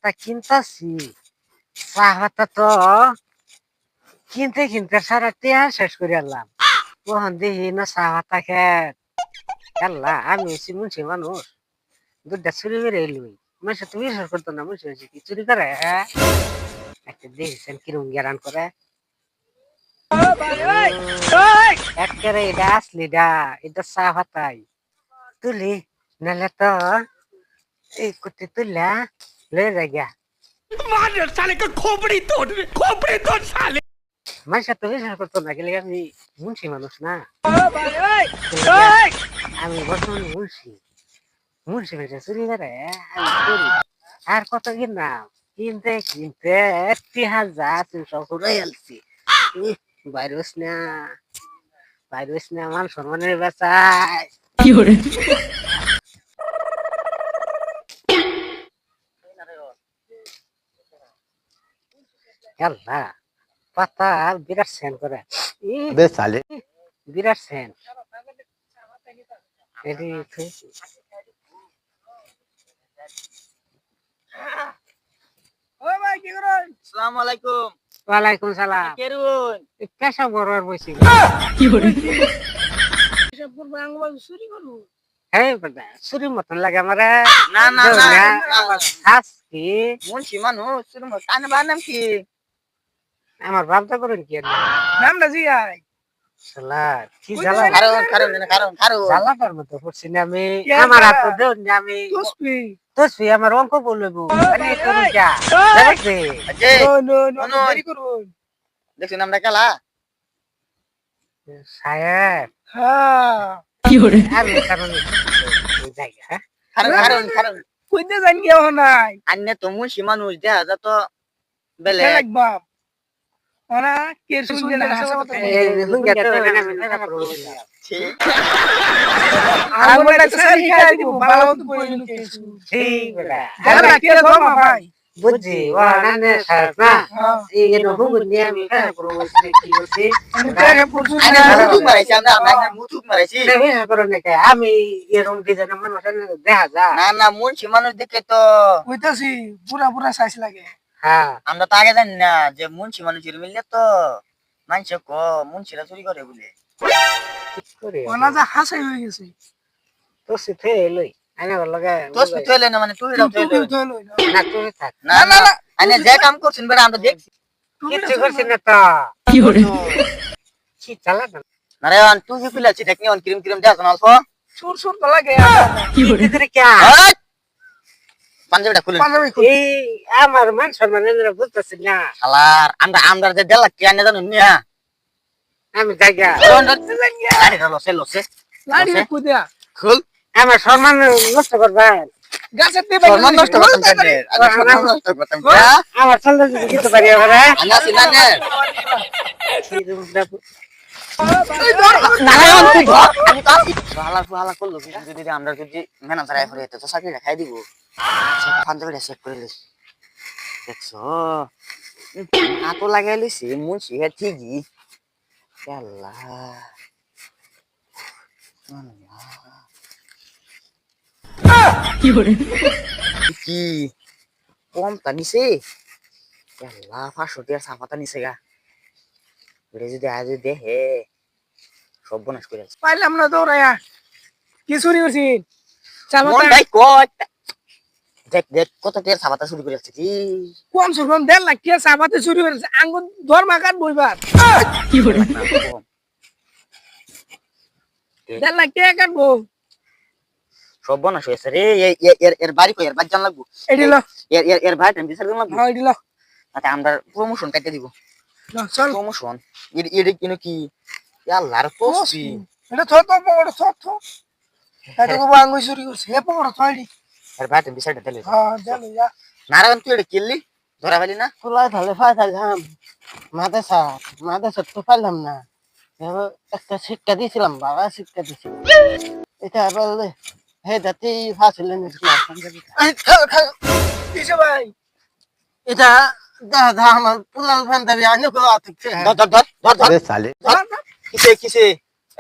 পাতা কিনতাছি, চা পাতা তো কিনতে কিনতে সারা টিয়া শেষ করে আনলাম। তখন দেখি না চা পাতা খেত। আল্লাহ, আমি হচ্ছি মুন্সি মানুষ, দুধটা চুরি করে এলুই। মানুষ তুমি বিশ্বাস করতো না, মুন্সি হচ্ছে কি চুরি করে? একটা দেখেছেন কিরম গেরান করে। একেবারে এটা আসলিডা, এটা চা পাতাই তুলি, নাহলে তো এই করতে তুললা লয়ে যায় গিয়া। মানুষ তো বিশ্বাস করতো না, গেলে আমি মুন্সি মানুষ না। আমি বর্তমান মুন্সি, মুন্সি মেয়েটা চুরি করে আমি করি। আর কত কিনলাম, কিনতে কিনতে ৩,০০০ সব রয়ে আলছি। বাইরস না, বাইরস না, মান সম্মানের বেচায়। আল্লাহ, পাতা বিরাট সেন করে। अबे साले বিরাট সেন এটি। আসসালামু আলাইকুম। ওয়ালাইকুম সালাম। কেরুন পেশা বড় বসি হ্যাঁ বেটা, চুরি মতন লাগে আমার। না না না শাস্তি মুন্সি মানুষ কানে বার নাম কি? আমার বাপদা করেন কি নামটা জি আই শালা, কি জ্বালা, কারণ কারণ কারণ কারণ জ্বালাটার মতো পড়ছি না আমি। আমার হাত দেন না আমি তসবি আমার অঙ্ক বলবো আরে তোর যা দেখবে। দেখছি নামটা কেলা সাহেব আমি কারণ জায়গা কারণ কারণ কারণ কইতে জানি কেউ নাই আন্নে তো মুন্সি মানুষ দেখা যা তো বেলে লাগবা ওনা কে শুনতে না হাসা কথা আমরা সারি খাই দিব ভালো মত কই নিতে ঠিক বেটা আরে কে ধর্ম ভাই বুঝছি ওখানে সাহেব না এই রকম নিয়ে আমি কাজ করব কি বলছি আরে প্রচুর আরে মুতুক মারাইছি আমরা আমরা মুতুক মারাইছি আমি এরকম ডিজাইনের মানুষ দেখা যা না না মুন্সি মানুষ দেখে তো কইতাছি পুরা পুরা সাইজ লাগে হ্যাঁ আমরা তো আগে জানি না যে মুন্সি মানুষের মিললে তো মানুষ কো মুন্সিরা চুরি করে বলে ঠিক করে ওনা যা হাসাই হয়ে গেছে তো সিথে লই আইনা লগে তো তুইলে না মানে তুইরাও তুইলে না তুই থাক না না না আনে যে কাম করছিস বেটা আমরা দেখছি কিছু করছি না তো কি করে কি চালা না আরে আন তুই কি ফিলাছি দেখনি অন ক্রিম ক্রিম দেখ না অল্প সুর সুর তো লাগে কি করে কি পাঞ্জাবিটা খুলে এই আমার মান সম্মান বুঝতেছি না শালার আমরা আমরা যে দেলা কি আনে জানো নিয়া আমি জায়গা আরে লসে লসে লাড়ি কুদিয়া খুল আমার সম্মান নষ্ট করবেন গাছের তে সম্মান নষ্ট করতাম কেন আরে সম্মান নষ্ট করতাম আমার চলতে যদি কিছু পারি আমরা আনা সিনানে হালা করলো যদি আমরা যদি ম্যানেজার আই হইতে তো চাকরি খাই দিব পাঞ্জাবিটা চেক করে লিস দেখছো আতো লাগাই লিছি মুন্সি হে ঠিকই আল্লাহ কি কম তা নিছে আল্লাহ 500 টাকা সাফাতা নিছে গা এটা যদি আজ দেখে সব বনাস করে আছে পাইলাম না দৌড়ায়া কি চুরি করছি মন ভাই কত দেখ দেখ কত টাকা সাফাতা শুরু করে আছে কি কম সুর কম 1.5 লাখ টাকা সাবাতে চুরি করেছে আঙ্গুর ধর্মা কাট বইবার কি করে 1.5 লাখ টাকা কাটবো সব বনাস হয়েছে রে এর বাড়ি কই এর বাজান লাগবো এডি ল এর ভাই টাইম বিচার লাগবো হ্যাঁ এডি ল আচ্ছা আমরা প্রমোশন কাটতে দিব চল প্রমোশন এর কিনো কি আল্লাহর পোস্টি এটা তো তো বড় ছোট এটা তো আঙ্গুর চুরি করছে এ বড় ছয়ডি এর ভাই টাইম বিচারটা দিলে হ্যাঁ জানো যা নারায়ণ তুই এটা কিনলি ধরা ফেলি না খোলা তাহলে ফাইলাম মাদ্রাসা তো পাইলাম না একটা শিক্ষা দিয়েছিলাম, বাবা শিক্ষা দিয়েছিল এটা বললে হে দাতি ফাঁসিলেন কিসে ভাই এটা দাদা আমার পুলাল বান্ধবী আনে গো আতছে ধর ধর ধর ধর ধর अबे साले কিসে কিসে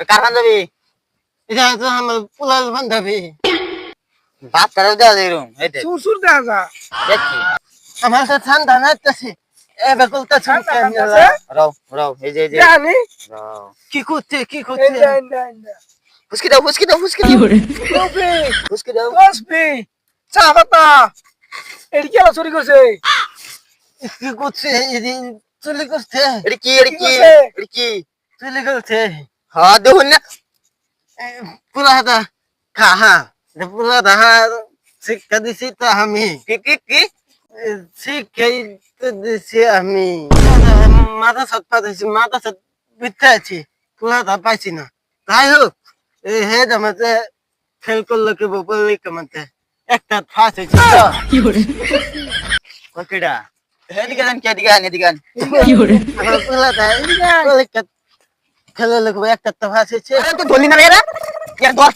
কারখান যাবি এটা তো আমার পুলাল বান্ধবী বাপ তারাও দেওয়া যায় এরকম এই দেখ সুর সুর দেখা যা দেখছি আমার তো ঠান্ডা লাগতেছে এবার বলতেছি ঠান্ডা লাগতেছে? রাও রাও এই যে জানি রাও কি করতে কি এই করতে যে, এই যে, এই যে। ফুসকি দাও টুপি, ফুসকি দাও তসবি, চা পাতা এটি কি চুরি করছে কি করছে এদিন চলে করছে এটা কি কি করছে? এটা কি চলে করছে হ্যাঁ দেখুন না পুরা হাতা খা হা পুরা দাহা শিক্ষা দিছি তো আমি কি শিক্ষাই তো দিছি আমি মাথা সাত পাতাইছি মাথা সাত বিতে আছি পুরা দা পাইছি না তাই হোক এই হে আমাতে ফেল করলো কি বললি কেমনতে একটা ফাঁস হয়েছে ওকেডা এদিকে যান কে এদিকে গান আমার পুরা দা পরীক্ষা ফেলে লোক একটা ফাঁস হয়েছে তো ধরলি না রে ইয়ার ধর